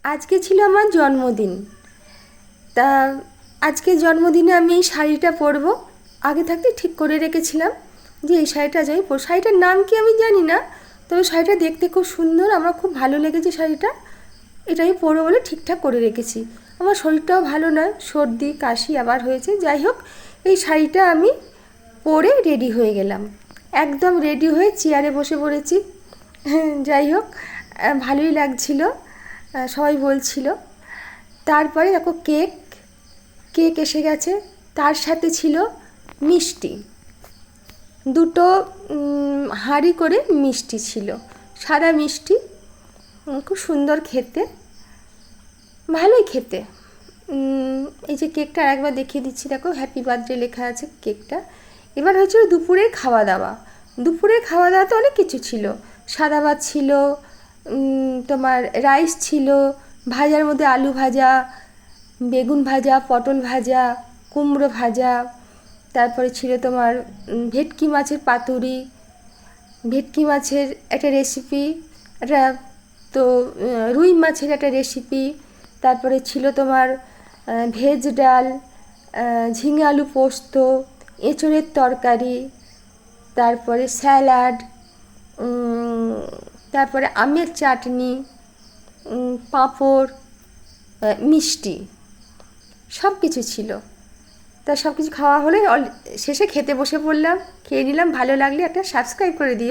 আজকে ছিল আমার জন্মদিন। তা আজকে জন্মদিনে আমি এই শাড়িটা পরবো। আগে থাকতে ঠিক করে রেখেছিলাম যে এই শাড়িটা আজ আমি পরবো। শাড়িটার নাম কি আমি জানি না, তবে শাড়িটা দেখতে খুব সুন্দর, আমার খুব ভালো লেগেছে শাড়িটা। এটা আমি পরবো বলে ঠিকঠাক করে রেখেছি। আমার শরীরটাও ভালো নয়, সর্দি কাশি আবার হয়েছে। যাই হোক, এই শাড়িটা আমি পরে রেডি হয়ে গেলাম। একদম রেডি হয়ে চেয়ারে বসে পড়েছি। যাই হোক, ভালোই লাগছিল, সবাই বলছিল। তারপরে দেখো কেক কেক এসে গেছে, তার সাথে ছিল মিষ্টি। দুটো হাঁড়ি করে মিষ্টি ছিল, সাদা মিষ্টি, খুব সুন্দর খেতে, ভালোই খেতে। এই যে কেকটা আরেকবার দেখিয়ে দিচ্ছি, দেখো হ্যাপি বার্থডে লেখা আছে কেকটা। এবার হয়েছিল দুপুরের খাওয়া দাওয়া। দুপুরের খাওয়া দাওয়া তো অনেক কিছু ছিল। সাদা ভাত ছিল, তোমার রাইস ছিল, ভাজার মধ্যে আলু ভাজা, বেগুন ভাজা, পটল ভাজা, কুমড়ো ভাজা, তারপরে ছিল তোমার ভেটকি মাছের পাতুরি, ভেটকি মাছের একটা রেসিপি, একটা তো রুই মাছের একটা রেসিপি, তারপরে ছিল তোমার ভেজ ডাল, ঝিঙে আলু পোস্ত, এঁচোড়ের তরকারি, তারপরে স্যালাড, তারপরে আমের চাটনি, পাঁপড়, মিষ্টি, সব কিছু ছিল। তা সব কিছু খাওয়া হলে শেষে খেতে বসে পড়লাম, খেয়ে নিলাম। ভালো লাগলে একটা সাবস্ক্রাইব করে দিও।